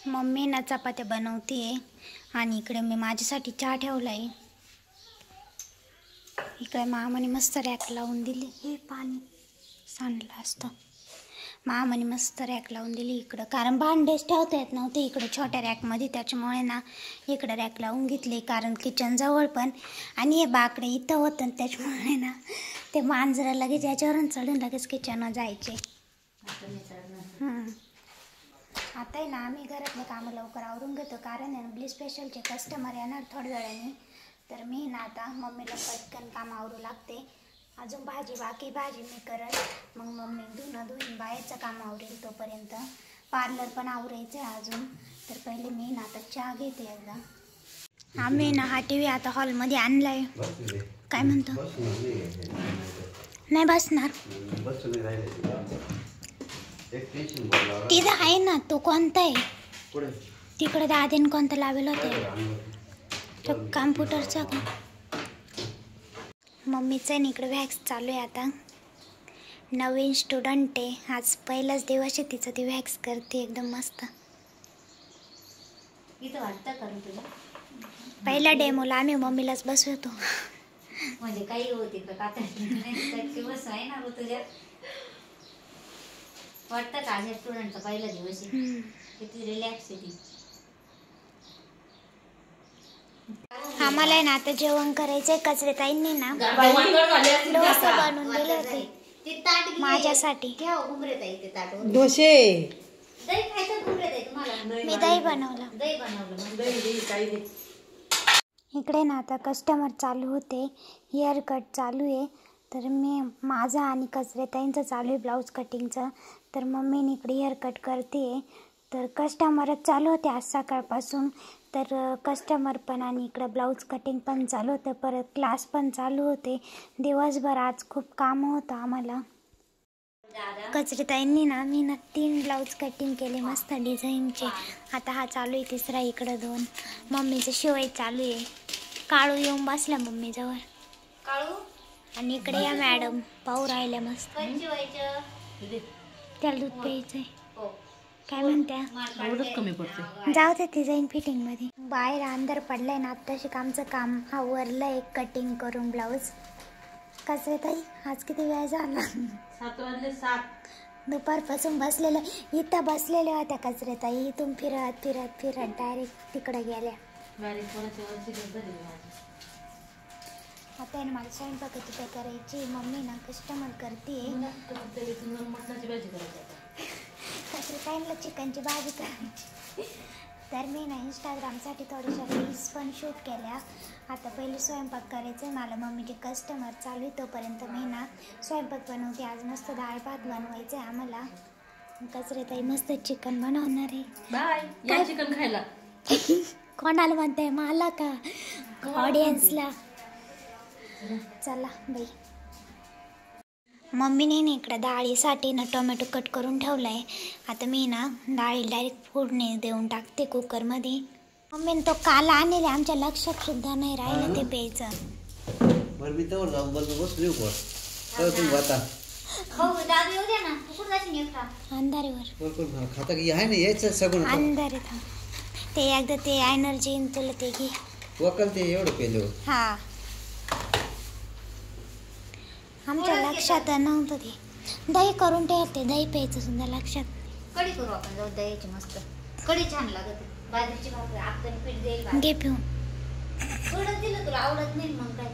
Mummy ना चपात्या बनवते आणि इकडे मी माझ्यासाठी चहा ठेवला आहे. इकडे मामाने मस्त रॅक लावून दिली. हे पाणी सांडलं असतं. मामाने मस्त रॅक लावून दिली इकडं, कारण भांडेच ठेवता येत नव्हते इकडे छोट्या रॅकमध्ये, त्याच्यामुळे ना इकडं रॅक लावून घेतले. कारण किचन जवळ पण आणि हे बाकडे इथं होतं, त्याच्यामुळे ना ते मांजरं लगेच याच्यावरून चढून लगेच किचनवर जायचे. आता आहे ना आम्ही घरातले कामं लवकर आवरून घेतो, कारण आहे ना ब्ली स्पेशलचे कस्टमर येणार थोड्या वेळाने. तर मी ना आता मम्मीला पटकन काम आवरू लागते. अजून भाजी मी करत, मग मम्मी धुणं धुईन, बाहेरचं काम आवरेल तोपर्यंत. पार्लर पण आवरायचं आहे अजून. तर पहिले मी ना आता चहा घेते एकदा. आम्ही ना हा TV आता हॉलमध्ये आणलाय. काय म्हणतो? नाही बसणार. तिथं आहे ना, तो कोणता आहे तिकडे दादीने कोणता लावेल होते तो कॉम्प्युटरचा का? मम्मीचं आहे इकडे वॅक्स चालू आहे. आता नवीन स्टुडंट आहे, आज पहिलाच दिवस आहे तिचं. ती वॅक्स करते एकदम मस्त. पहिला डेमोला आम्ही मम्मीलाच बसवतो. म्हणजे काही होती का दिवस आहे ना तुझ्या वाटतं का आज स्टुडंटचा पहिला दिवस आहे, किती रिलॅक्स आहे ती. आम्हाला आहे ना आता जेवण करायचंय. कचरे ताईंनी ना डोसे बनवून दिले होते माझ्यासाठी. डोसे दही खायचं तुम्हाला? मी दही बनवलं. दही बनवलं. इकडे ना आता कस्टमर चालू होते, हेअर कट चालू आहे. तर मी माझा आणि कचरे ताईंचं चालू आहे ब्लाऊज कटिंगचं. तर मम्मीने इकडे हेअर कट करते. तर कस्टमरच चालू होते आज सकाळपासून. तर कस्टमर पण आणि इकडं ब्लाऊज कटिंग पण चालू होतं, परत क्लास पण चालू होते. दिवसभर आज खूप कामं होतं आम्हाला. कचरे ताईंनी ना मी ना 3 ब्लाऊज कटिंग केले मस्त डिझाईनचे. आता हा चालू आहे तिसरा. इकडं 2. मम्मीचं शिवाय चालू आहे. काळू येऊन बसला मम्मीजवळ. काळू आणि इकडे या मॅडम पाहू राहिल्या मस्त. त्याला दूध प्यायचंय. काय म्हणत्या? कमी पडते. जाऊ दे ती जाईन फिटिंग मध्ये. बाहेर अंधार पडलाय ना, आत्ताशी आमचं काम आवरलंय कटिंग करून ब्लाऊज. कचरे ताई आज किती वेळ झाला? 7 वाजले 7. दुपारपासून बसलेलं इथं बसलेल्या होत्या कचरे ताई. इथून फिरत डायरेक्ट तिकडे गेल्या. आता ना मला स्वयंपाकाची काय करायची. मम्मी ना कस्टमर करते. कचरे ताईंना चिकनची भाजी करायची. तर मी ना इंस्टाग्रामसाठी थोड्याशा रील्स पण शूट केल्या. आता पहिले स्वयंपाक करायचं आहे मला. मम्मीचे कस्टमर चालू आहे तोपर्यंत मी ना स्वयंपाक बनवते. आज मस्त डाळ भात बनवायचं आहे आम्हाला. कचरे ताई मस्त चिकन बनवणार आहे. बाय या चिकन खायला. कोणाला म्हणताय, मला का ऑडियन्सला? चला बाई. मम्मीने ना इकडे डाळीसाठी ना टोमॅटो कट करून ठेवला आहे. आता मी ना डाळी डायरेक्ट फोडणी देऊन टाकते कुकरमध्ये. मम्मीने तो काल आणले, आमच्या लक्षात सुद्धा नाही राहिलं ते प्यायचं. अंधार ते एकदा ते एनर्जी तुला ते घे. हा आमच्या लक्षात नव्हतं ते. दही करून ठेवते, दही प्यायचं सुद्धा लक्षात. कढी करू आपण, जाऊ दह्याची मस्त कढी छान लागते. बाजरीची भाकरी आपण पीठ देईल. घे पिऊन. थोडं दिलं तुला आवडत नाही मग काय?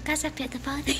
कसा प्यायचा पाहते.